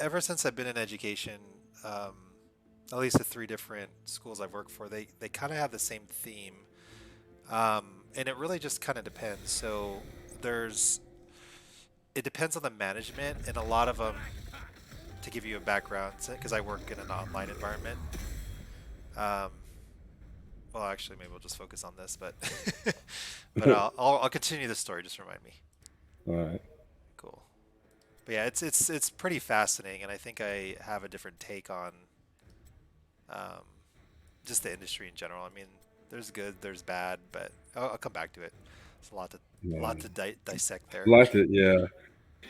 ever since I've been in education, um, at least the three different schools I've worked for, they kind of have the same theme, and it really just kind of depends. So there's it depends on the management, and a lot of them, to give you a background, because I work in an online environment. Um, well, actually, maybe we'll just focus on this, but but I'll continue the story. Just remind me. All right. Cool. But yeah, it's pretty fascinating, and I think I have a different take on um, just the industry in general. I mean, there's good, there's bad, but I'll come back to it. It's a Yeah. lot to dissect there. Like it, yeah.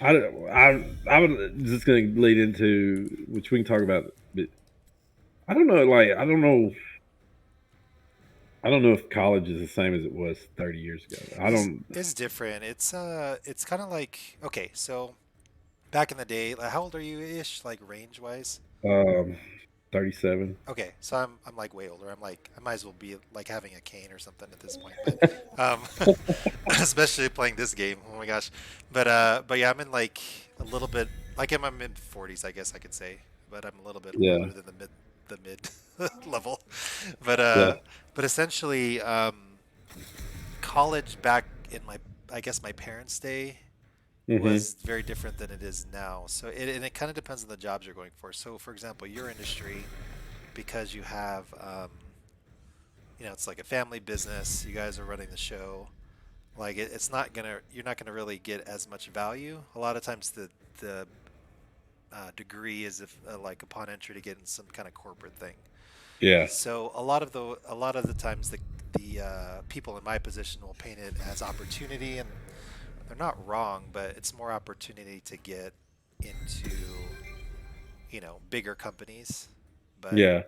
I was just going to lead into which we can talk about, but I don't know. Like, I don't know if college is the same as it was 30 years ago. I don't. Is different. It's kind of like, okay, so back in the day, like, how old are you ish, like range wise? Um, 37. Okay, so I'm like way older. I'm like I might as well be like having a cane or something at this point. But um, especially playing this game. Oh my gosh. But yeah, I'm in like a little bit like in my mid 40s, I guess I could say. But I'm a little bit Yeah, older than the mid level. But yeah. but essentially, college back in my I guess my parents' day Hmm. was very different than it is now. So it kind of depends on the jobs you're going for. So for example, your industry, because you have it's like a family business. You guys are running the show. Like it's not gonna you're not gonna really get as much value. A lot of times the degree is if like upon entry to get in some kind of corporate thing. Yeah, So a lot of the times the people in my position will paint it as opportunity, and they're not wrong, but it's more opportunity to get into bigger companies. But yeah.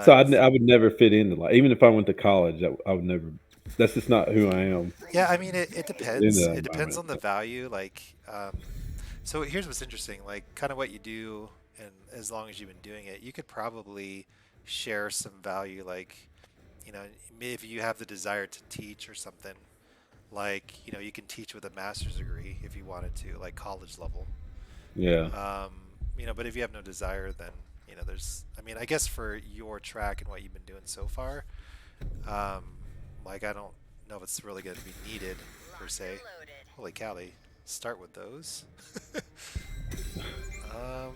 So but I would never fit into, like, even if I went to college, I would never. That's just not who I am yeah, I mean it in depends. that It depends environment. on the value. So here's what's interesting, like kind of what you do, and as long as you've been doing it, you could probably share some value. Like, if you have the desire to teach or something, like, you can teach with a master's degree if you wanted to, like college level. Yeah, Um, but if you have no desire, then, I mean, I guess for your track and what you've been doing so far, um, like, I don't know if it's really going to be needed per se. Holy cow, they start with those. Hmm.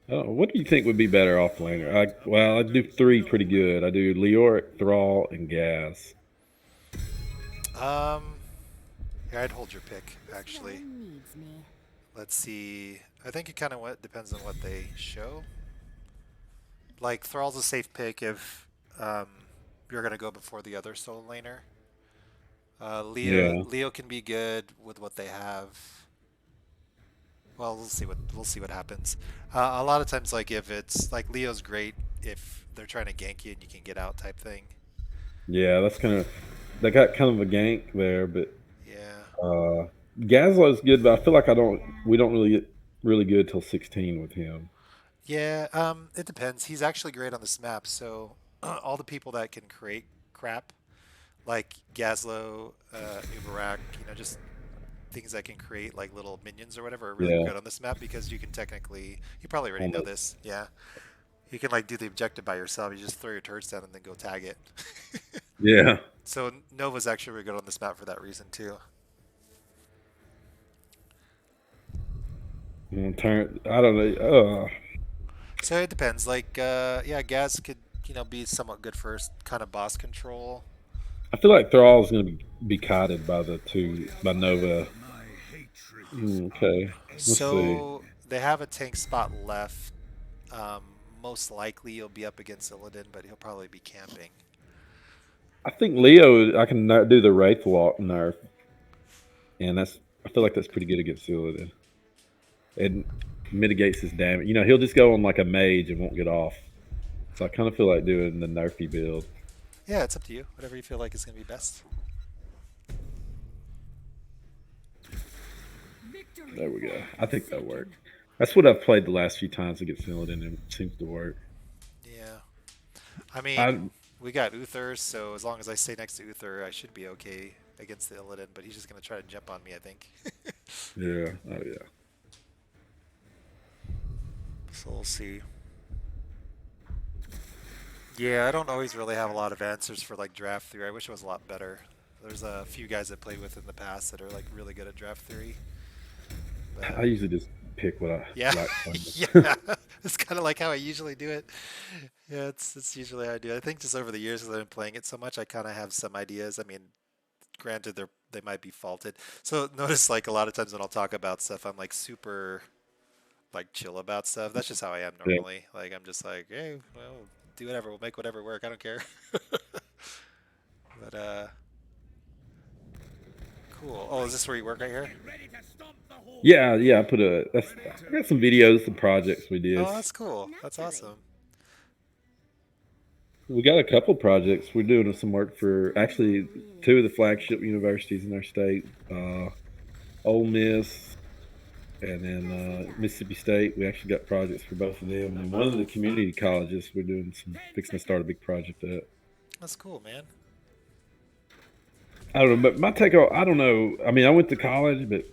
what do you think would be better off laner? I do three pretty good. I do Leoric, Thrall, and Gas. Um, Here, I'd hold your pick, actually. Let's see. I think it kind of what depends on what they show. Like Thrall's a safe pick if you're gonna go before the other solo laner. Yeah, Leo can be good with what they have. Well, we'll see what happens. A lot of times, like if it's like Leo's great if they're trying to gank you and you can get out type thing. yeah. That's kind of they got kind of a gank there, but Yeah, uh, Gaslow's good. But I feel like I don't. We don't really get really good till 16 with him. yeah. It depends. He's actually great on this map. So all the people that can create crap like Gazlo, Nubarak, just things that can create like little minions or whatever are really Yeah, good on this map because you probably already know almost. this. Yeah. You can like do the objective by yourself. You just throw your turrets down and then go tag it. Yeah. So Nova's actually really good on this map for that reason too. Turn. I don't know. So it depends. Like yeah, Gaz could, be somewhat good for kind of boss control. I feel like Thrall is going to be kited by the two by Nova. Okay, let's see. So they have a tank spot left. Um, Most likely you'll be up against Illidan, but he'll probably be camping. I think Leo. I can do the Wraith Walk nerf, and that's. I feel like that's pretty good against Illidan. It mitigates his damage. He'll just go on like a mage and won't get off. So I kind of feel like doing the nerfy build. Yeah, it's up to you. Whatever you feel like is going to be best. There we go. I think that'll work. That's what I've played the last few times against Illidan, and it seems to work. Yeah. I mean, I we got Uther, so as long as I stay next to Uther, I should be okay. against the Illidan, but he's just gonna try to jump on me, I think. Yeah. Oh yeah. So we'll see. Yeah, I don't always really have a lot of answers for like draft theory. I wish it was a lot better. There's a few guys I played with in the past that are like really good at draft theory, but I usually just pick what I yeah, like playing. yeah, it's kind of like how I usually do it. Yeah, it's usually how I do it. I think just over the years, as I've been playing it so much, I kind of have some ideas. I mean, granted, they might be faulted. So notice like a lot of times when I'll talk about stuff, I'm like super like chill about stuff. That's just how I am Yeah. normally. Like I'm just like, hey, well, do whatever. We'll make whatever work. I don't care. But cool. Oh, is this where you work right here? Yeah, yeah. I got some videos, some projects we did. Oh, that's cool. That's awesome. We got a couple projects. We're doing some work for actually two of the flagship universities in our state, Ole Miss and then Mississippi State. We actually got projects for both of them. And one of the community colleges, we're doing some fixing to start a big project at. That's cool, man. I don't know, but my take on I don't know. I mean, I went to college, but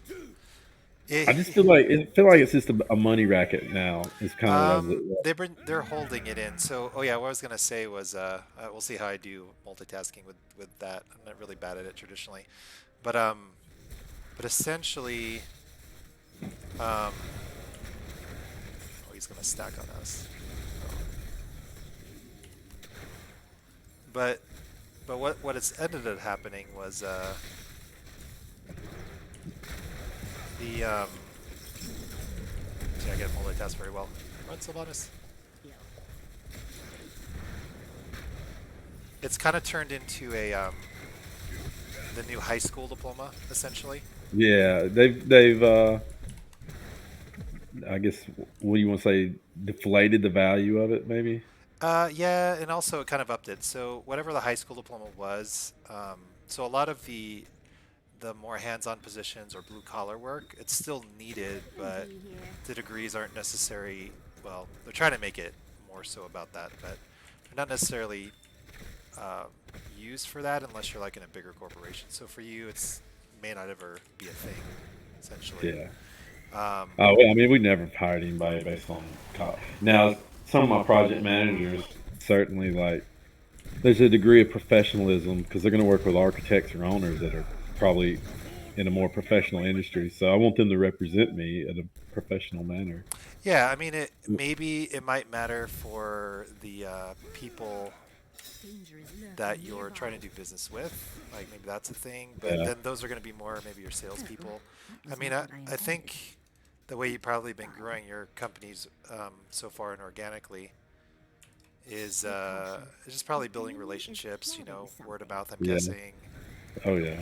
I just Eh, feel like it's just a money racket now. It's kind of what I was. they're holding it in. So, oh yeah, what I was gonna say was, we'll see how I do multitasking with that. I'm not really bad at it traditionally, but essentially, um, oh, he's gonna stack on us. Oh. But what it's ended up happening was the see, I get multitask very well. What, Sylvanas? It's kind of turned into a the new high school diploma essentially. Yeah, they've I guess what do you want to say deflated the value of it maybe? Yeah, and also it kind of upped it. So whatever the high school diploma was, so a lot of the more hands-on positions or blue-collar work, it's still needed, but the degrees aren't necessary. Well, they're trying to make it more so about that, but they're not necessarily uh, used for that unless you're like in a bigger corporation. So for you, it's may not ever be a thing, essentially. Yeah. Um, Well, I mean, we never hired anybody based on college. Now, some of my project managers certainly like there's a degree of professionalism because they're going to work with architects or owners that are probably in a more professional industry. So I want them to represent me in a professional manner. yeah, I mean, it might matter for the people that you're trying to do business with. Like maybe that's a thing, but Yeah, then those are going to be more maybe your salespeople. I mean, I think the way you've probably been growing your companies so far and organically is just probably building relationships. You know, word of mouth. I'm yeah, guessing. oh yeah,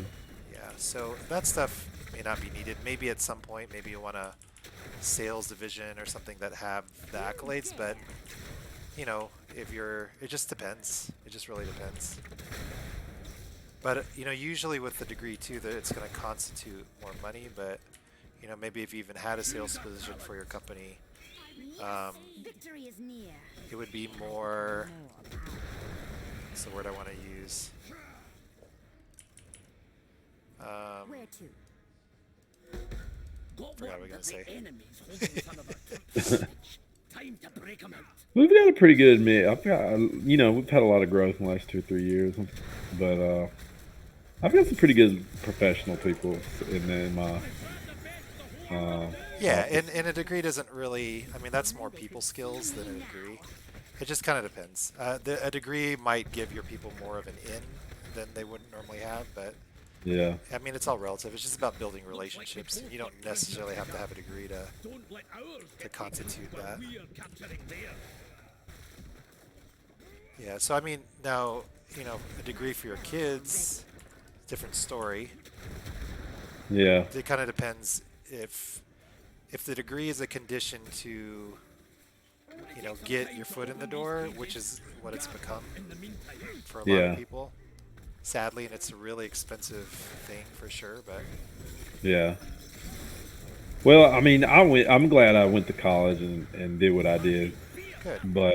Yeah, so that stuff may not be needed. Maybe at some point, maybe you want a sales division or something that have the accolades, but you know, if you're, it just depends. It just really depends. But you know, usually with the degree too, that it's going to constitute more money. But you know, maybe if you even had a sales position for your company, um, it would be more. What's the word I want to use? Um, forgot what I was going to say. we've got a pretty good mix. I've got we've had a lot of growth in the last 2 or 3 years, but I've got some pretty good professional people in my Yeah, office. and a degree doesn't really. I mean, that's more people skills than a degree. It just kind of depends. A degree might give your people more of an in than they wouldn't normally have, but Yeah, I mean, it's all relative. It's just about building relationships, and you don't necessarily have to have a degree to constitute that. Yeah, so I mean, now, you know, a degree for your kids, different story. yeah, It kind of depends if the degree is a condition to, you know, get your foot in the door, which is what it's become for a lot of yeah, people. Sadly, and it's a really expensive thing for sure, but yeah. Well, I mean, I'm glad I went to college and did what I did, good. but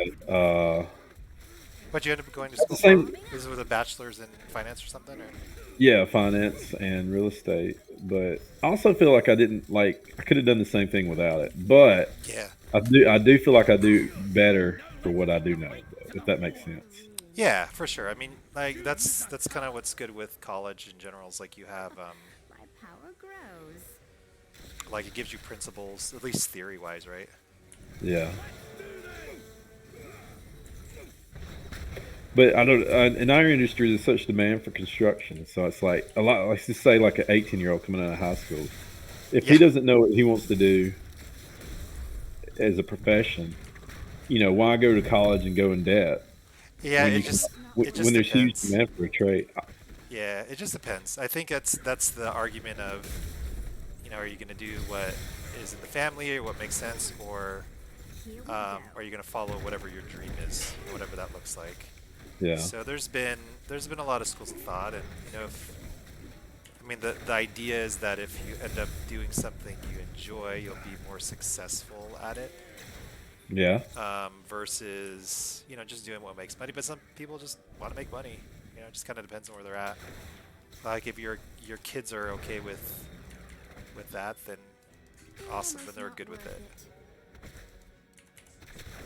What you end up going to at the school for? same, Is it with a bachelor's in finance or something? Or? Yeah, finance and real estate. But I also feel like I didn't like I could have done the same thing without it. But Yeah. I do feel like I do better for what I do know, though, if that makes sense. Yeah, for sure. I mean, like that's kind of what's good with college in general is like you have My power grows. like it gives you principles, at least theory wise, right? Yeah. But I don't. In our industry, there's such demand for construction, so it's like a lot. Let's just say like an 18-year-old coming out of high school. If he Yeah. doesn't know what he wants to do as a profession, why go to college and go in debt Yeah, when it you can just it when just there's huge depends. demand for a trade? Yeah, it just depends. I think that's the argument of, are you going to do what is in the family or what makes sense, or Here we go. are you going to follow whatever your dream is, whatever that looks like? Yeah, So there's been a lot of schools of thought, and if I mean the idea is that if you end up doing something you enjoy, you'll be more successful at it, yeah, versus just doing what makes money. But some people just want to make money. It just kind of depends on where they're at. Like if your kids are okay with that, then awesome, then Almost they're not good with worth it. it.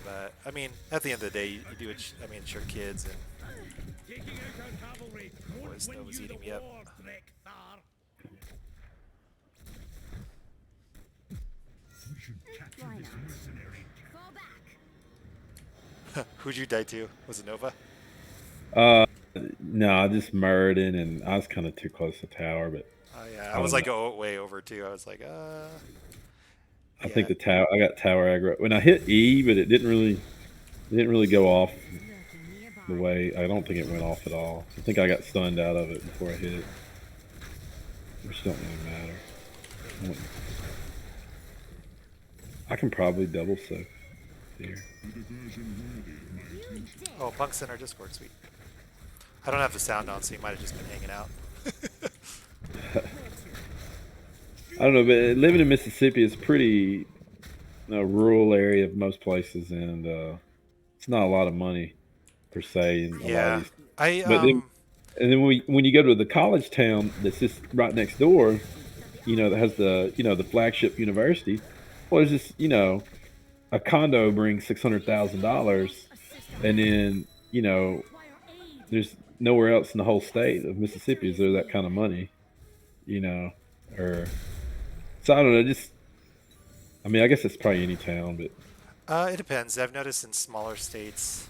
But I mean, at the end of the day, you do it. I mean, it's your kids, and Taking out our cavalry won't boy, win snow was you the eating me up. war, Thar. We should capture Why this not? mercenary. Fall back. Who'd you die to? Was it Nova? uh, no, I just Meriden, and I was kind of too close to tower, but Oh yeah, I I was don't know. like way over too. I was like, I think yeah, the tower. I got tower aggro when I hit E, but it didn't really go off Lurking the nearby. way. I don't think it went off at all. I think I got stunned out of it before I hit it, which don't really matter. I went- I can probably double soak here. You did. Oh, Punk's in our Discord, sweet. I don't have the sound on, so you might have just been hanging out. Where to? I don't know, but living in Mississippi is pretty rural area of most places, and it's not a lot of money per se in a lot of Yeah, these. I But then, and then when you go to the college town that's just right next door, that has the flagship university. Well, there's just a condo brings $600,000, and then there's nowhere else in the whole state of Mississippi is there that kind of money, you know, or so I don't know. Just I mean, I guess it's probably any town, but it depends. I've noticed in smaller states,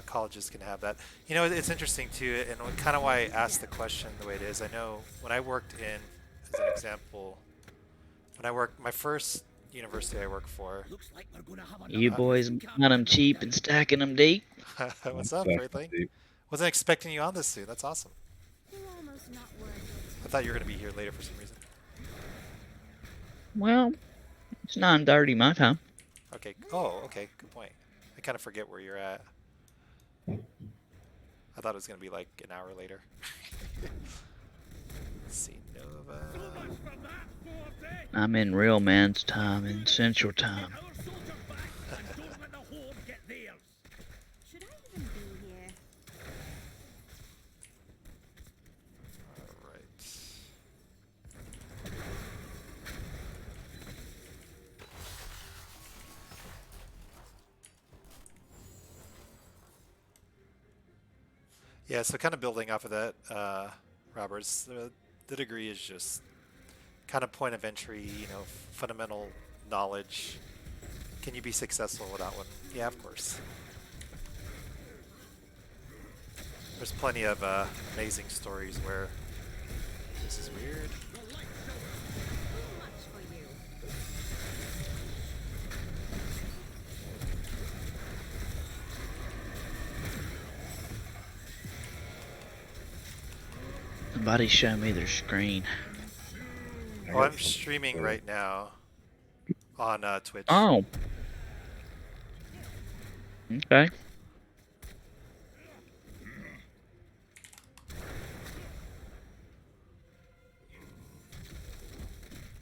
colleges can have that. It's interesting too, and kind of why I asked the question the way it is. I know when I worked in, as an example, when I worked my first university I worked for. Looks like we're gonna have You another boys fight, got 'em Captain. cheap and stacking 'em deep. I'm What's up, stacking Greatling? deep. Wasn't expecting you on this soon. That's awesome. You're almost not worth I it. thought you were gonna be here later for some reason. Well, it's 9:30 my time. Okay. Oh, okay. Good point. I kind of forget where you're at. I thought it was gonna be like an hour later. Let's see, Nova. So much for that, Forte. I'm in real man's time in Central Get Time. our soldiers back and don't let the horde get theirs. Should I even be here? All right. Yeah. So kind of building off of that, Roberts. The degree is just kind of point of entry. Fundamental knowledge. Can you be successful without one? Yeah, of course. There's plenty of amazing stories where this is weird. Too much for you. Somebody show me their screen. I Oh, got I'm something streaming for right now on Twitch. Oh, okay.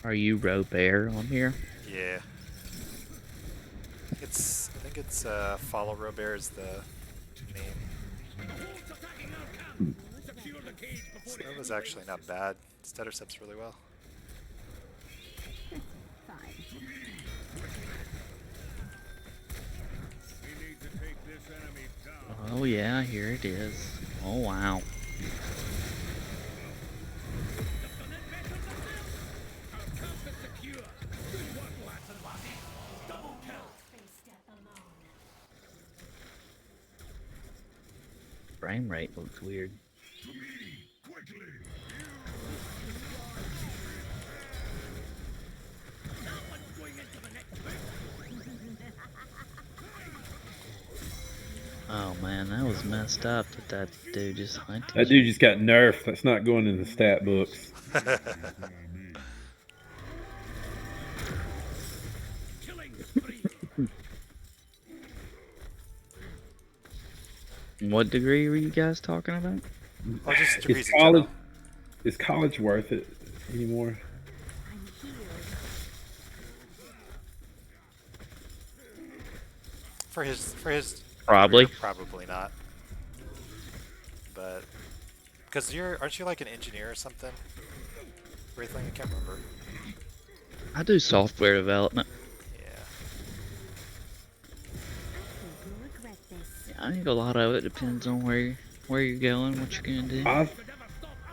Are you Robert on here? Yeah. I think it's follow Robert is the name. The horde's attacking our camp. Secure the cage before That was actually not bad. Stutter steps really well. Fine. we need to take this enemy down. Oh yeah, here it is. Oh wow. Done it better than this. Our camp is secure. Good work, lads and lassies. Double kill. Frame rate looks weird. That one's going into the next bit. Oh man, that was messed up that dude just hunted. That dude just got nerfed. That's not going in the stat books. Killing spree. What degree were you guys talking about? Or just degrees Is in college, general. is college worth it anymore? I'm healed. For his Probably. career, probably not. But because aren't you like an engineer or something? Wraithling, I can't remember. I do software development. Yeah. I think you'll regret this. I think a lot of it depends on where you're going, what you're gonna do.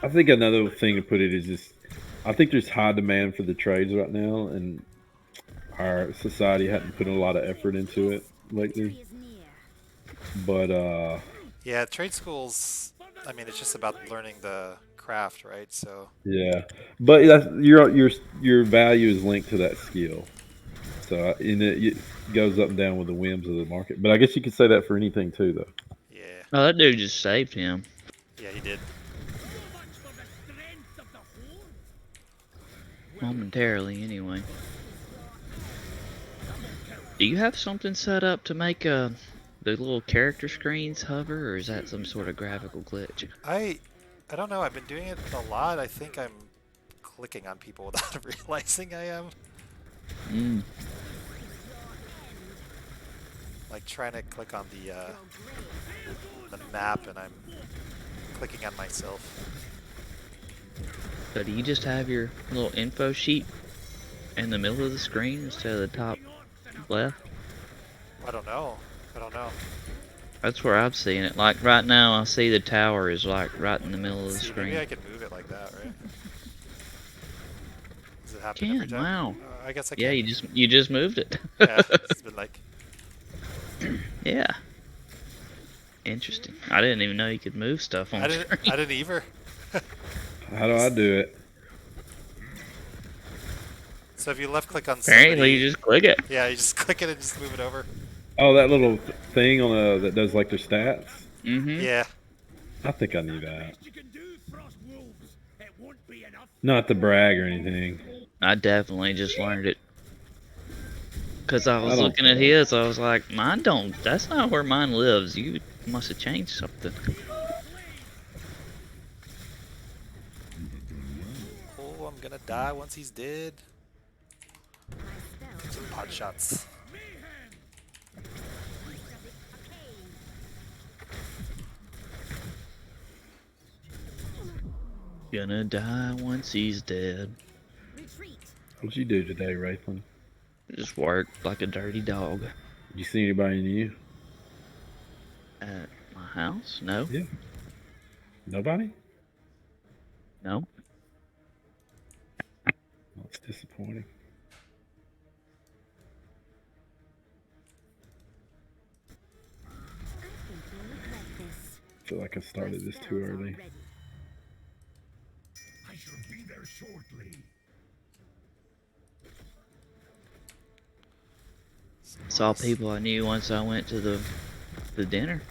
I think another thing to put it is just, I think there's high demand for the trades right now, and our society hadn't put a lot of effort into it lately. Victory is near. But Yeah, trade schools. I mean, it's just about learning the craft, right? So yeah, but that's, your value is linked to that skill. So and it goes up and down with the whims of the market. But I guess you could say that for anything too, though. yeah, Oh, that dude just saved him. yeah, he did. So much for the strength of the horde. Momentarily, anyway. Do you have something set up to make the little character screens hover, or is that some sort of graphical glitch? I don't know. I've been doing it a lot. I think I'm clicking on people without realizing I am. Mm. Like trying to click on the map, and I'm clicking on myself. So do you just have your little info sheet in the middle of the screen instead of the top left? I don't know. That's where I'm seeing it. Like right now, I see the tower is like right in the middle of the See, screen. maybe I can move it like that, right? Does it happen Can, every time? wow. I guess I can. Yeah, you just moved it. Yeah, it's been like. Yeah. Interesting. I didn't even know you could move stuff on I screen. didn't either. How do I do it? So if you left click on somebody, Apparently, you just click it. yeah, you just click it and just move it over. Oh, that little thing on that does like their stats. Mm-hmm. Yeah. I think I need that. Best you can do, frost wolves. It won't be enough. Not to brag or anything. I definitely just learned it. Because I was don't looking at his, I was like, mine don't, that's not where mine lives. You must have changed something. Oh, I'm gonna die once he's dead. My spells Some pot shots. Gonna die once he's dead. retreat. What'd you do today, Wraithling? Just work like a dirty dog. Did you see anybody new? At my house? No. Yeah. Nobody? No. That's disappointing. I think you'll regret this. I feel like I My started this spells too are early. ready. I shall be there shortly. Saw people I knew once I went to the dinner.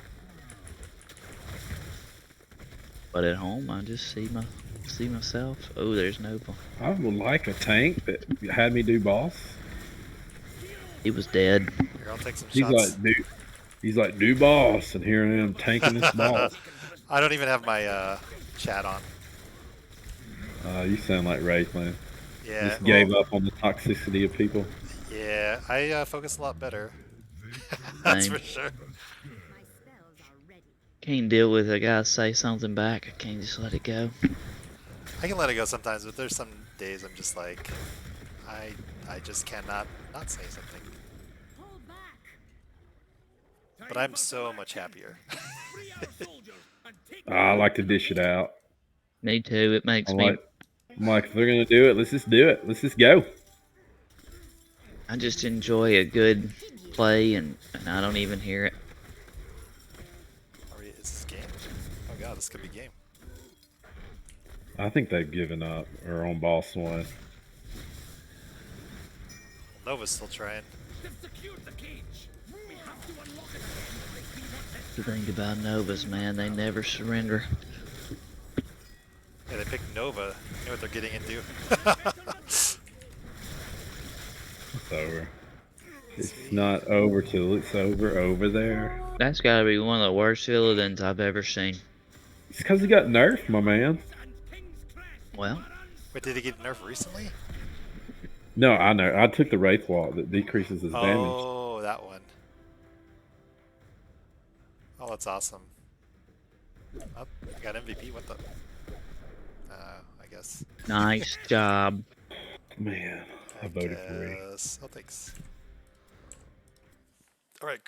But at home, I just see myself. Oh, there's Nova. I would like a tank that had me do boss. He was dead. Here, I'll take some He's shots. like, do boss, and here I am tanking this boss. I don't even have my chat on. You sound like Wraithling. Yeah. Just gave well, up on the toxicity of people. Yeah, I focus a lot better. That's Same. for sure. My spells are ready. can't deal with a guy say something back. I can't just let it go. I can let it go sometimes, but there's some days I'm just like, I just cannot not say something. Pull back. But I'm so much happier. Free our soldiers and take I like to dish it out. Me too. It makes I'm me. like, if they're gonna do it, let's just do it. Let's just go. I just enjoy a good play, and I don't even hear it. Is this game? Oh god, this could be game. I think they've given up or on boss one. Nova's still trying. They've secured the cage. We have to unlock it again if we want The thing about Novas, man, they never surrender. Yeah, they picked Nova. You know what they're getting into. It's over. It's not over till it's over there. That's got to be one of the worst Illidan's I've ever seen. It's because he got nerfed, my man. and King's Crest. Well, Wait, did he get nerfed recently? No, I know. I took the Wraith Wall that decreases his damage. Oh, that one. Oh, that's awesome. Oh, I got MVP. What the? I guess. nice job. Man, I voted for it. guess. Oh, thanks. All right,